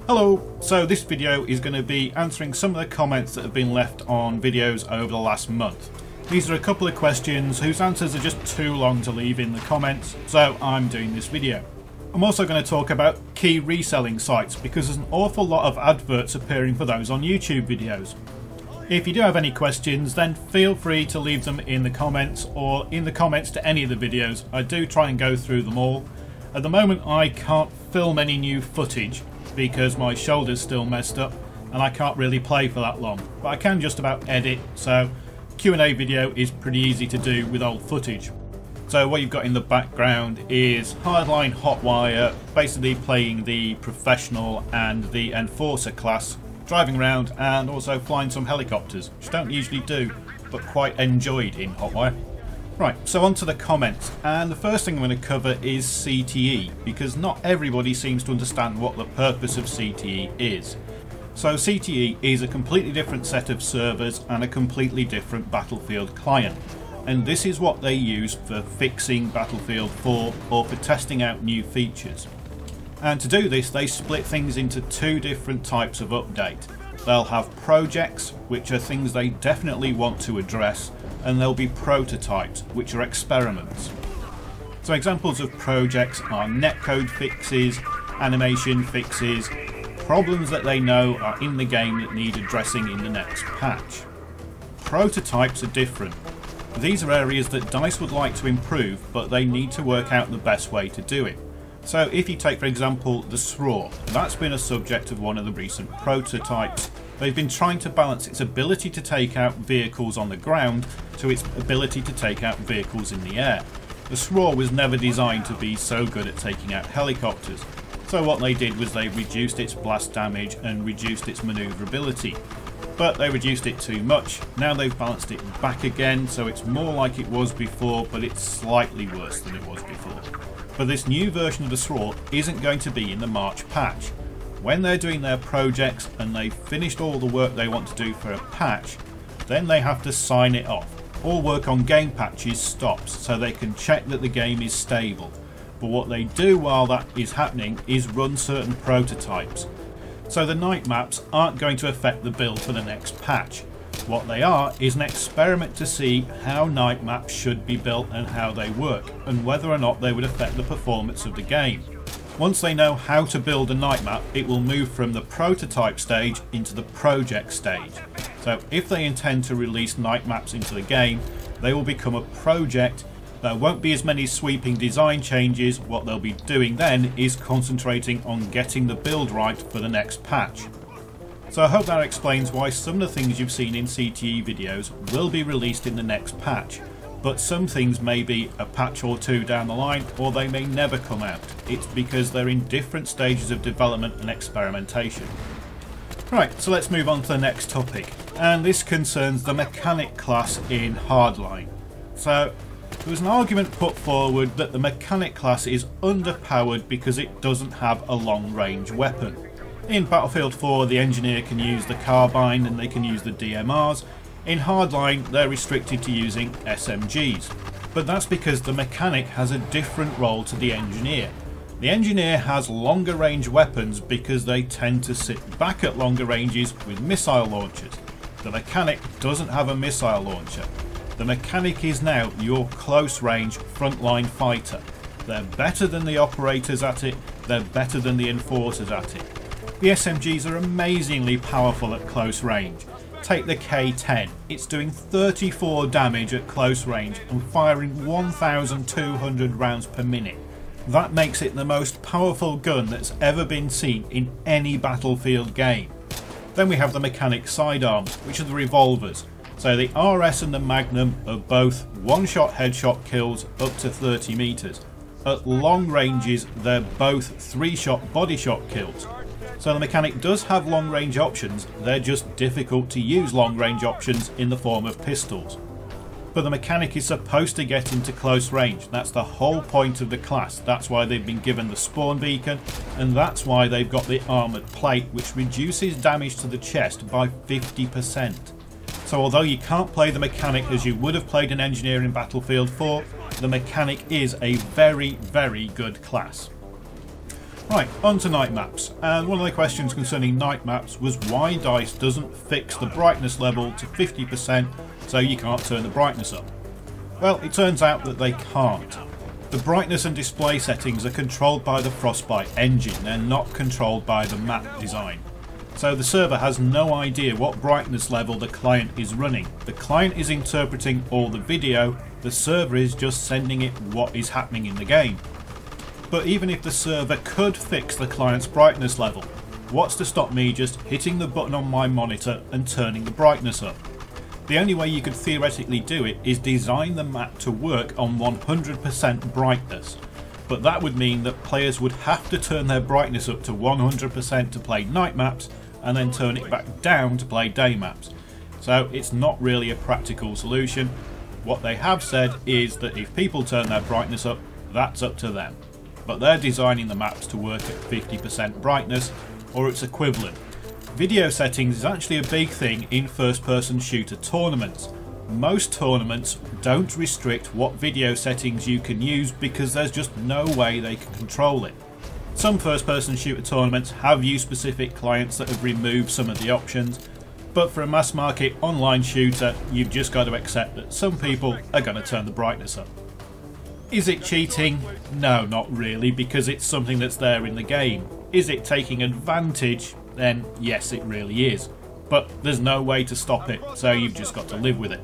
Hello, so this video is going to be answering some of the comments that have been left on videos over the last month. These are a couple of questions whose answers are just too long to leave in the comments, so I'm doing this video. I'm also going to talk about key reselling sites because there's an awful lot of adverts appearing for those on YouTube videos. If you do have any questions, then feel free to leave them in the comments or in the comments to any of the videos. I do try and go through them all. At the moment I can't film any new footage because my shoulder's still messed up and I can't really play for that long, but I can just about edit, so Q&A video is pretty easy to do with old footage. So what you've got in the background is Hardline Hotwire basically playing the Professional and the Enforcer class, driving around and also flying some helicopters, which I don't usually do but quite enjoyed in Hotwire. Right, so on to the comments, and the first thing I'm going to cover is CTE, because not everybody seems to understand what the purpose of CTE is. So CTE is a completely different set of servers and a completely different Battlefield client, and this is what they use for fixing Battlefield 4 or for testing out new features. And to do this they split things into two different types of update. They'll have projects, which are things they definitely want to address, and there'll be prototypes, which are experiments. So examples of projects are netcode fixes, animation fixes, problems that they know are in the game that need addressing in the next patch. Prototypes are different. These are areas that DICE would like to improve, but they need to work out the best way to do it. So if you take for example the SRAW, that's been a subject of one of the recent prototypes. They've been trying to balance its ability to take out vehicles on the ground to its ability to take out vehicles in the air. The SRAW was never designed to be so good at taking out helicopters, so what they did was they reduced its blast damage and reduced its manoeuvrability. But they reduced it too much. Now they've balanced it back again, so it's more like it was before, but it's slightly worse than it was before. But this new version of the SRAW isn't going to be in the March patch. When they're doing their projects and they've finished all the work they want to do for a patch, then they have to sign it off. All work on game patches stops so they can check that the game is stable. But what they do while that is happening is run certain prototypes. So the night maps aren't going to affect the build for the next patch. What they are is an experiment to see how night maps should be built and how they work, and whether or not they would affect the performance of the game. Once they know how to build a night map, it will move from the prototype stage into the project stage. So if they intend to release night maps into the game, they will become a project. There won't be as many sweeping design changes. What they'll be doing then is concentrating on getting the build right for the next patch. So I hope that explains why some of the things you've seen in CTE videos will be released in the next patch, but some things may be a patch or two down the line, or they may never come out. It's because they're in different stages of development and experimentation. Right, so let's move on to the next topic, and this concerns the mechanic class in Hardline. So there was an argument put forward that the mechanic class is underpowered because it doesn't have a long range weapon. In Battlefield 4 the engineer can use the carbine and they can use the DMRs. In Hardline they're restricted to using SMGs. But that's because the mechanic has a different role to the engineer. The engineer has longer range weapons because they tend to sit back at longer ranges with missile launchers. The mechanic doesn't have a missile launcher. The mechanic is now your close range frontline fighter. They're better than the operators at it, they're better than the enforcers at it. The SMGs are amazingly powerful at close range. Take the K10, it's doing 34 damage at close range and firing 1,200 rounds per minute. That makes it the most powerful gun that's ever been seen in any Battlefield game. Then we have the mechanic sidearms, which are the revolvers. So the RS and the Magnum are both one-shot headshot kills up to 30 meters. At long ranges they're both three-shot body shot kills. So the mechanic does have long range options, they're just difficult to use long range options in the form of pistols. But the mechanic is supposed to get into close range, that's the whole point of the class, that's why they've been given the spawn beacon, and that's why they've got the armoured plate, which reduces damage to the chest by 50%. So although you can't play the mechanic as you would have played an engineer in Battlefield 4, the mechanic is a very, very good class. Right, on to night maps, and one of the questions concerning night maps was why DICE doesn't fix the brightness level to 50% so you can't turn the brightness up. Well, it turns out that they can't. The brightness and display settings are controlled by the Frostbite engine, they're not controlled by the map design. So the server has no idea what brightness level the client is running. The client is interpreting all the video, the server is just sending it what is happening in the game. But even if the server could fix the client's brightness level, what's to stop me just hitting the button on my monitor and turning the brightness up? The only way you could theoretically do it is design the map to work on 100% brightness. But that would mean that players would have to turn their brightness up to 100% to play night maps and then turn it back down to play day maps. So it's not really a practical solution. What they have said is that if people turn their brightness up, that's up to them. But they're designing the maps to work at 50% brightness or its equivalent. Video settings is actually a big thing in first-person shooter tournaments. Most tournaments don't restrict what video settings you can use because there's just no way they can control it. Some first-person shooter tournaments have use-specific clients that have removed some of the options, but for a mass-market online shooter, you've just got to accept that some people are going to turn the brightness up. Is it cheating? No, not really, because it's something that's there in the game. Is it taking advantage? Then yes, it really is. But there's no way to stop it, so you've just got to live with it.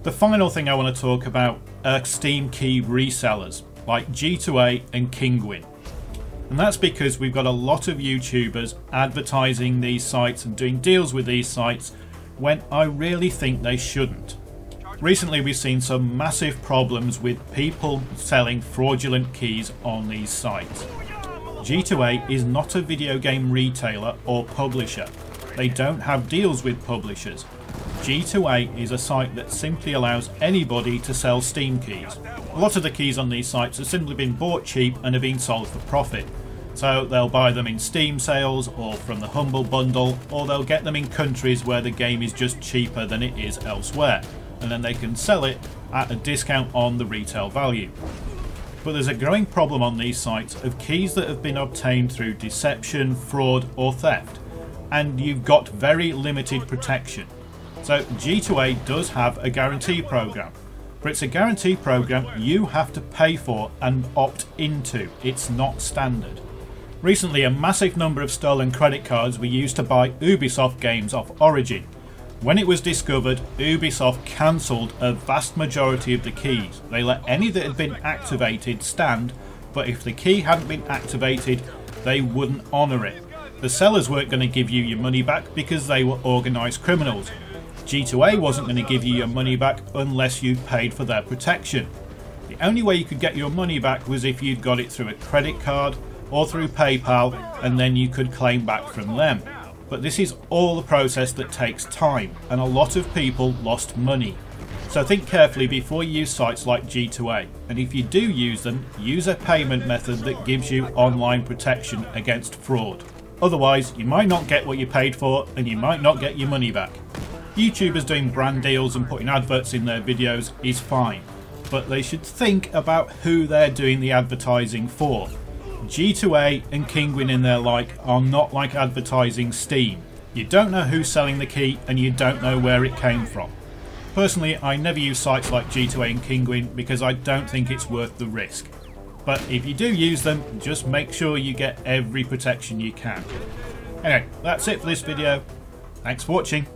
The final thing I want to talk about are Steam key resellers, like G2A and Kinguin. And that's because we've got a lot of YouTubers advertising these sites and doing deals with these sites when I really think they shouldn't. Recently we've seen some massive problems with people selling fraudulent keys on these sites. G2A is not a video game retailer or publisher. They don't have deals with publishers. G2A is a site that simply allows anybody to sell Steam keys. A lot of the keys on these sites have simply been bought cheap and have been sold for profit. So they'll buy them in Steam sales or from the Humble Bundle, or they'll get them in countries where the game is just cheaper than it is elsewhere, and then they can sell it at a discount on the retail value. But there's a growing problem on these sites of keys that have been obtained through deception, fraud or theft, and you've got very limited protection. So G2A does have a guarantee program, but it's a guarantee program you have to pay for and opt into. It's not standard. Recently a massive number of stolen credit cards were used to buy Ubisoft games off Origin. When it was discovered, Ubisoft cancelled a vast majority of the keys. They let any that had been activated stand, but if the key hadn't been activated, they wouldn't honour it. The sellers weren't going to give you your money back because they were organised criminals. G2A wasn't going to give you your money back unless you'd paid for their protection. The only way you could get your money back was if you'd got it through a credit card or through PayPal, and then you could claim back from them. But this is all a process that takes time, and a lot of people lost money. So think carefully before you use sites like G2A, and if you do use them, use a payment method that gives you online protection against fraud. Otherwise, you might not get what you paid for, and you might not get your money back. YouTubers doing brand deals and putting adverts in their videos is fine, but they should think about who they're doing the advertising for. G2A and Kinguin and their like are not like advertising Steam. You don't know who's selling the key and you don't know where it came from. Personally, I never use sites like G2A and Kinguin because I don't think it's worth the risk. But if you do use them, just make sure you get every protection you can. Anyway, that's it for this video. Thanks for watching.